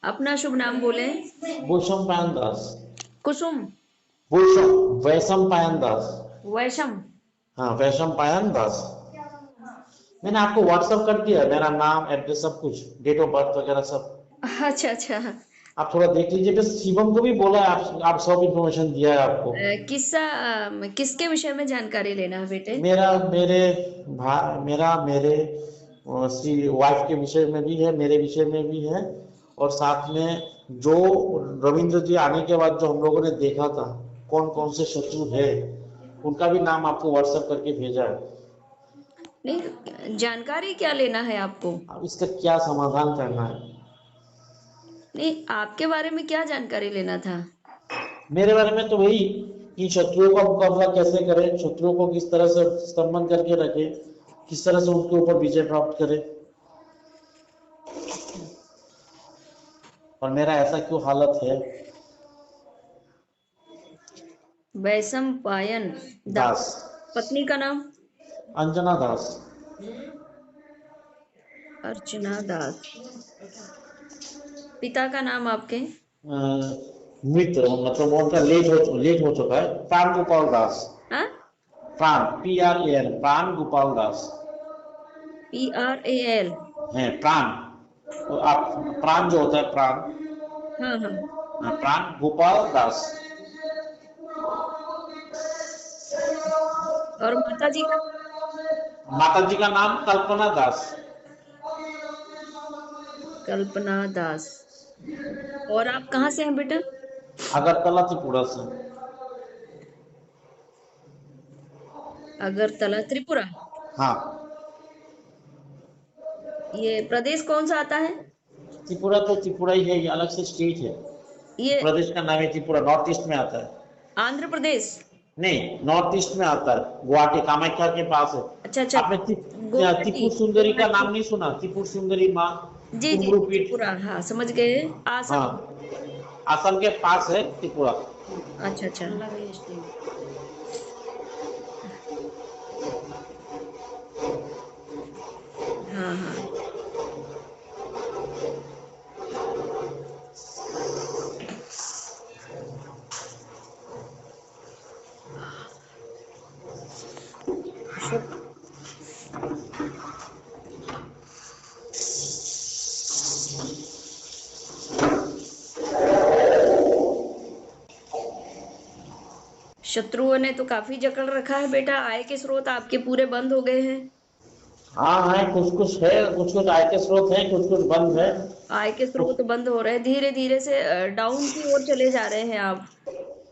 अपना शुभ नाम बोले। भूषम पायन दास। कुसुम। भूषम वैशम पायन दास। वैशम। हाँ, वैशम पायन दास। मैंने आपको व्हाट्सअप कर दिया मेरा नाम, एड्रेस, सब कुछ, डेट ऑफ बर्थ वगैरह सब। अच्छा अच्छा। आप थोड़ा देख लीजिए। बस शिवम को भी बोला है, आप सब इन्फॉर्मेशन दिया है आपको। किस्सा किसके विषय में जानकारी लेना है बेटे? मेरा मेरे मेरा मेरे वाइफ के विषय में भी है, मेरे विषय में भी है। और साथ में जो रविंद्र जी आने के बाद जो हम लोगों ने देखा था, कौन कौन से शत्रु है, उनका भी नाम आपको व्हाट्सएप करके भेजा है। नहीं, जानकारी क्या लेना है आपको? अब इसका क्या समाधान करना है? नहीं, आपके बारे में क्या जानकारी लेना था? मेरे बारे में तो वही कि शत्रुओं का मुकाबला कैसे करें, शत्रुओं को किस तरह से स्तंभन करके रखे, किस तरह से उनके ऊपर विजय प्राप्त करें, और मेरा ऐसा क्यों हालत है। वैशम पायन दास। दास। पत्नी का नाम? अंजना दास। अर्चना दास। पिता का नाम आपके? मित्र, मतलब उनका लेट हो चुका है। प्राण गोपाल दास। हाँ। प्राण, PRAN, प्राण गोपाल दास PRAL। है। प्राण, तो आप प्राण जो होता है प्राण, हाँ हाँ। प्राण गोपाल दास। और माता जी का? माता जी का नाम कल्पना दास। कल्पना दास। और आप कहाँ से हैं बेटा? अगरतला त्रिपुरा से। अगरतला त्रिपुरा। हाँ। ये प्रदेश कौन सा आता है? त्रिपुरा तो त्रिपुरा ही है, ये अलग से स्टेट है। ये प्रदेश का नाम है त्रिपुरा, नॉर्थ ईस्ट में आता है। आंध्र प्रदेश। नहीं, नॉर्थ ईस्ट में आता है, गुवाहाटी कामाख्या के पास है। अच्छा अच्छा। आपने गुवाहाटी। त्रिपुर सुंदरी का गुवाहाटी। नाम नहीं सुना? त्रिपुर सुंदरी माँ, जी जी, कुमरू पीठ। त्रिपुरा, हाँ समझ गए। आसम। हाँ, असम के पास है त्रिपुरा। अच्छा अच्छा। हाँ हाँ। शत- शत्रुओं ने तो काफी जकड़ रखा है बेटा, आय के स्रोत आपके पूरे बंद हो गए हैं। हाँ है, कुछ कुछ है, कुछ कुछ आय के स्रोत है, कुछ कुछ बंद है। आय के तो स्रोत बंद हो रहे हैं, धीरे धीरे से डाउन की ओर चले जा रहे हैं आप।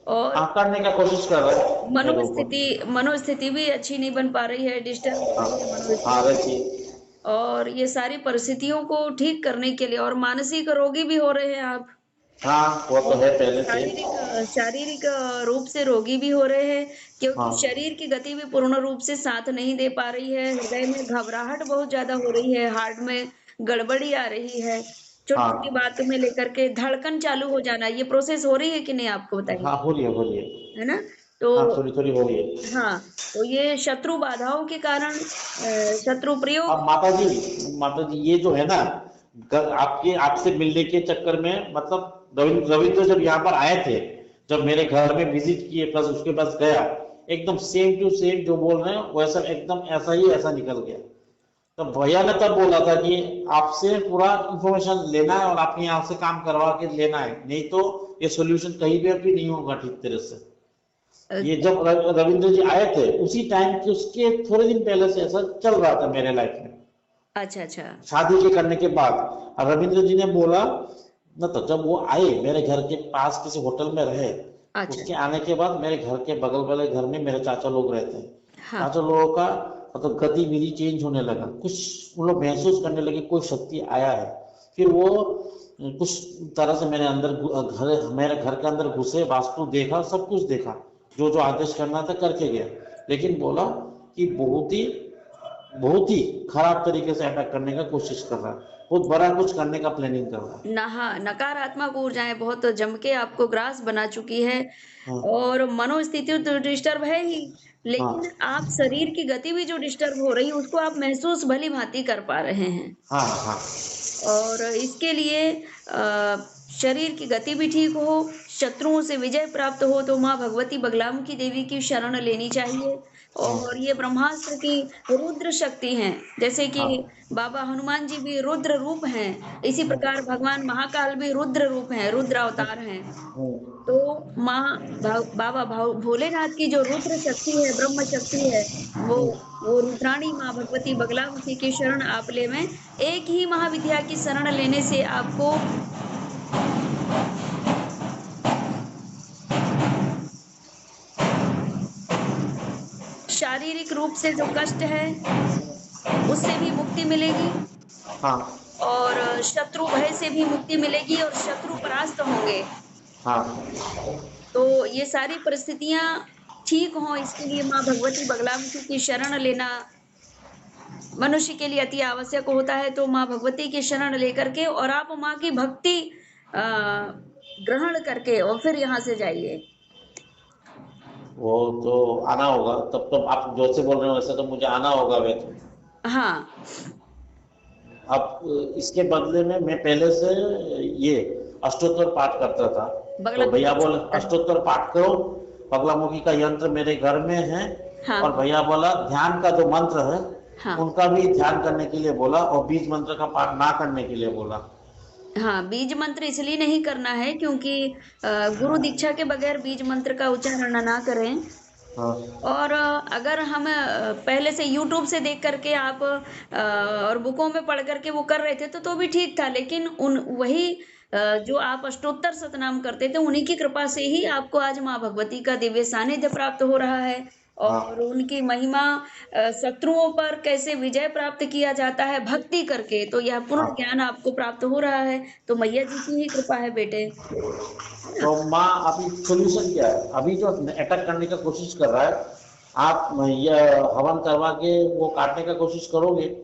और करने का कोशिश कर रहे हैं मेरे ऊपर। मनोस्थिति भी अच्छी नहीं बन पा रही है, डिस्टर्ब हो हाँ। रही है हाँ, मनोस्थिति। रखिए। और ये सारी परिस्थितियों को ठीक करने के लिए, और मानसिक रोगी भी हो रहे हैं आप। हाँ, वो तो और है पहले से। शारीरिक रूप से रोगी भी हो रहे हैं, क्योंकि हाँ। शरीर की गति भी पूर्ण रूप से साथ नहीं दे पा रही है। हृदय में घबराहट बहुत ज्यादा हो रही है, हार्ट में गड़बड़ी आ रही है। छोटी छोटी हाँ। बात में लेकर के धड़कन चालू हो जाना, ये प्रोसेस हो रही है कि नहीं आपको बताइए? हाँ, हो रही है, हो रही है। है ना? तो हाँ, थोड़ी थोड़ी हो रही है। हाँ, तो ये शत्रु बाधाओं के कारण, शत्रु प्रयोग। अब माता जी ये जो है ना, आपके आपसे मिलने के चक्कर में, मतलब रविंद्र जब यहाँ पर आए थे, जब मेरे घर में विजिट किए, प्लस उसके पास गया, एकदम सेम टू सेम जो बोल रहे हैं वैसा, एकदम ऐसा ही ऐसा निकल गया। तो भैया ने तब बोला था कि आपसे पूरा इंफॉर्मेशन लेना है और आपने यहाँ से काम करवा के लेना है, नहीं तो ये सोल्यूशन कहीं भी नहीं होगा ठीक तरह से। अ, ये जब रविंद्र जी आए थे उसी टाइम के, उसके थोड़े दिन पहले से ऐसा चल रहा था मेरे लाइफ में, अच्छा अच्छा। शादी के करने के बाद। और रविंद्र जी ने बोला न, तो जब वो आए मेरे घर के पास किसी होटल में रहे, अच्छा। उसके आने के बाद मेरे घर के बगल वाले घर में मेरे चाचा लोग रहते हैं। हाँ। चाचा लोगों का मतलब गतिविधि चेंज होने लगा, कुछ वो लोग महसूस करने लगे कोई शक्ति आया है। फिर वो कुछ तरह से मेरे अंदर मेरे घर के अंदर घुसे, वास्तु देखा, सब कुछ देखा, जो जो आदेश करना था करके गया। लेकिन बोला कि बहुत ही खराब तरीके से अटैक करने का कोशिश कर रहा है, बहुत बड़ा कुछ करने का प्लानिंग कर रहा है। नकारात्मक ऊर्जाएं बहुत जम के आपको ग्रास बना चुकी है। हाँ। और मनोस्थिति तो डिस्टर्ब है ही, हाँ। लेकिन आप शरीर की गति भी जो डिस्टर्ब हो रही है उसको आप महसूस भली भांति कर पा रहे हैं। हाँ। हाँ। और इसके लिए शरीर की गति भी ठीक हो, शत्रुओं से विजय प्राप्त हो तो माँ भगवती बगलामुखी देवी की शरण लेनी चाहिए। और हाँ ये ब्रह्मास्त्र की रुद्र शक्ति है, जैसे कि हाँ बाबा हनुमान जी भी रुद्र रूप हैं, इसी प्रकार भगवान महाकाल भी रुद्र रूप हैं, रुद्र अवतार हैं। तो माँ बाबा भोलेनाथ की जो रुद्र शक्ति है, ब्रह्म शक्ति है, वो वो रुद्राणी माँ भगवती बगलामुखी की शरण आप ले में। एक ही महाविद्या की शरण लेने से आपको शारीरिक रूप से जो कष्ट है उससे भी मुक्ति मिलेगी, हाँ और शत्रु भय से भी मुक्ति मिलेगी और शत्रु परास्त होंगे। हाँ तो ये सारी परिस्थितियां ठीक हों, इसके लिए माँ भगवती बगलामुखी की शरण लेना मनुष्य के लिए अति आवश्यक होता है। तो माँ भगवती की शरण लेकर के और आप माँ की भक्ति अ, ग्रहण करके और फिर यहाँ से जाइए। वो तो आना होगा, तब तो आप जैसे बोल रहे हो वैसे तो मुझे आना होगा वे तो। हाँ, अब इसके बदले में मैं पहले से ये अष्टोत्तर पाठ करता था, तो भैया बगलामुखी बोले स्तोत्र। अष्टोत्तर पाठ करो, बगलामुखी का यंत्र मेरे घर में है। हाँ, और भैया बोला ध्यान का जो मंत्र है हाँ, उनका भी ध्यान करने के लिए बोला, और बीज मंत्र का पाठ ना करने के लिए बोला। हाँ, बीज मंत्र इसलिए नहीं करना है क्योंकि गुरु दीक्षा के बगैर बीज मंत्र का उच्चारण ना करें। हाँ और अगर हम पहले से यूट्यूब से देख करके आप और बुकों में पढ़ करके वो कर रहे थे तो भी ठीक था, लेकिन उन वही जो आप अष्टोत्तर सतनाम करते थे उन्हीं की कृपा से ही आपको आज माँ भगवती का दिव्य सानिध्य प्राप्त हो रहा है। और हाँ उनकी महिमा, शत्रुओं पर कैसे विजय प्राप्त किया जाता है भक्ति करके, तो यह पूर्ण हाँ। ज्ञान आपको प्राप्त हो रहा है। तो मैया जी की ही कृपा है बेटे, है ना? तो माँ अभी सोल्यूशन क्या है, अभी जो अटैक करने का कोशिश कर रहा है, आप ये हवन करवा के वो काटने का कोशिश करोगे?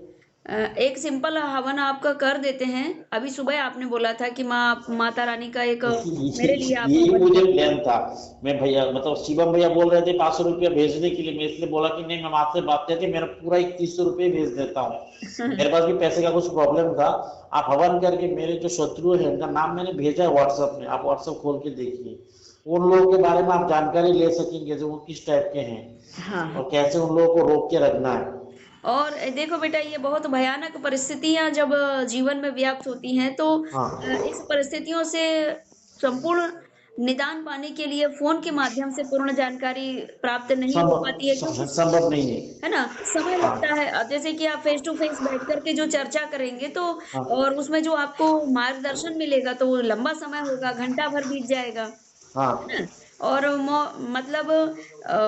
एक सिंपल हवन आपका कर देते हैं। अभी सुबह आपने बोला था कि माता रानी का एक मेरे लिए आप यही हवन मुझे कर। प्लान था। मैं भैया मतलब शिवम भैया बोल रहे थे 500 रुपया भेजने के लिए, मैं इसलिए बोला कि नहीं, मैं आपसे बात करके मेरा पूरा 3100 रुपये भेज देता हूँ, मेरे पास भी पैसे का कुछ प्रॉब्लम था। आप हवन करके मेरे जो शत्रु है उनका नाम मैंने भेजा है व्हाट्सएप में, आप व्हाट्सएप खोल के देखिए, उन लोगों के बारे में आप जानकारी ले सकेंगे जो वो किस टाइप के हैं हाँ, हाँ। और कैसे उन लोगों को रोक के रखना है। और देखो बेटा, ये बहुत भयानक परिस्थितियां जब जीवन में व्याप्त होती हैं तो हाँ इस परिस्थितियों से संपूर्ण निदान पाने के लिए फोन के माध्यम से पूर्ण जानकारी प्राप्त नहीं हो पाती है, क्योंकि संभव नहीं है। है ना, समय लगता हाँ है। अब जैसे कि आप फेस टू फेस बैठ करके जो चर्चा करेंगे तो हाँ और उसमें जो आपको मार्गदर्शन मिलेगा तो वो लंबा समय होगा, घंटा भर बीत जाएगा, है हाँ ना? और मतलब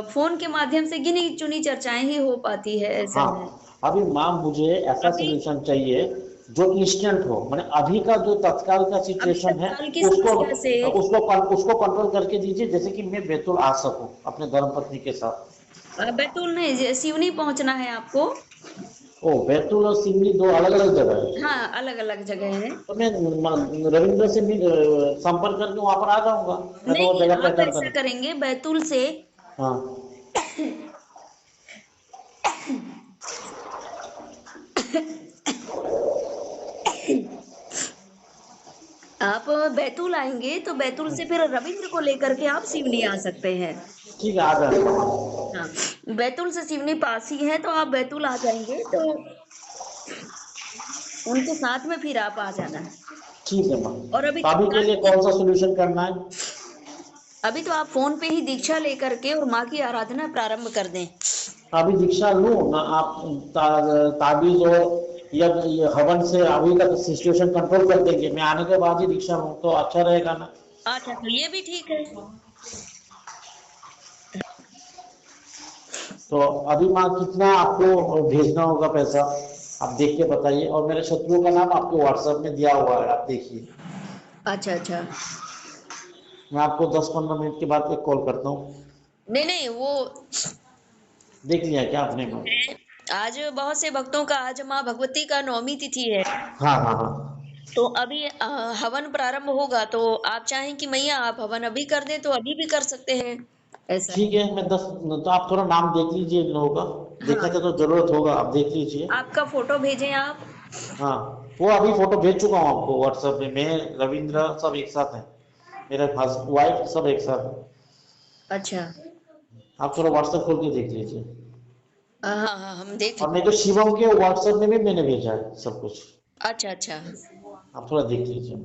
फोन के माध्यम से गिनी चुनी चर्चाएं ही हो पाती है, ऐसा हाँ। है। अभी मैम मुझे ऐसा अभी सोल्यूशन चाहिए जो इंस्टेंट हो, मैंने अभी का जो तत्काल का अभी सिचुएशन है तत्काल की उसको समस्या से उसको कंट्रोल करके दीजिए, जैसे कि मैं बैतूल आ सकूं अपने धर्मपत्नी के साथ। बैतूल नहीं, सिवनी पहुंचना है आपको। ओ, बैतूल और सिवनी दो अलग अलग जगह है? हाँ, अलग अलग जगह है। तो मैं रविंद्र से संपर्क करके वहां पर आ जाऊंगा, मैं तो वो नहीं, जगह आप पहचान ऐसा कर। करेंगे बैतूल से हाँ आप बैतूल आएंगे तो बैतूल से फिर रविंद्र को लेकर के आप सिवनी आ सकते हैं। ठीक है, आ जाएगा। हाँ, बैतूल से सिवनी पास ही है, तो आप बैतूल आ जाएंगे तो उनके साथ में फिर आप आ जाना। ठीक है मैम। और अभी तो अभी के तत्काल लिए की कौन सा सोल्यूशन करना है? अभी तो आप फोन पे ही दीक्षा लेकर के और माँ की आराधना प्रारंभ कर दें। अभी दीक्षा लूं ना आप? ताबीज और या ये हवन से अभी का सिचुएशन कंट्रोल कर देंगे, मैं आने के बाद ही दीक्षा लूं तो अच्छा रहेगा ना? अच्छा, तो ये भी ठीक है। तो अभी माँ कितना आपको भेजना होगा पैसा, आप देख के बताइए, और मेरे शत्रुओं का नाम आपको व्हाट्सएप में दिया हुआ है, आप देखिए। अच्छा, अच्छा। मैं आपको 10-15 मिनट के बाद एक कॉल करता हूँ। नहीं, नहीं, वो देख लिया क्या आपने माँ? आज बहुत से भक्तों का आज माँ भगवती का नवमी तिथि है। हाँ हाँ हाँ। तो अभी हवन प्रारंभ होगा, तो आप चाहें कि मैया आप हवन अभी कर दें तो अभी भी कर सकते हैं, ऐसा है। ठीक है, मैं 10, तो आप थोड़ा नाम देख लीजिए इन लोगों का, देखा हाँ, जाए तो जरूरत होगा, आप देख लीजिए। आपका फोटो भेजें आप। हाँ, वो अभी फोटो भेज चुका हूँ आपको व्हाट्सएप में। मैं, रविंद्र सब एक साथ हैं, मेरा वाइफ सब एक साथ है। अच्छा। आप थोड़ा व्हाट्सएप खोल के देख लीजिए। हाँ हाँ, हम देख और लें। नहीं तो शिवम के व्हाट्सएप में भी मैंने भेजा है सब कुछ, अच्छा अच्छा। आप थोड़ा देख लीजिए।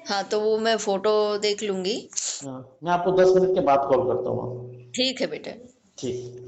हाँ, तो वो मैं फोटो देख लूंगी। हाँ, मैं आपको 10 मिनट के बाद कॉल करता हूँ। ठीक है बेटा। ठीक।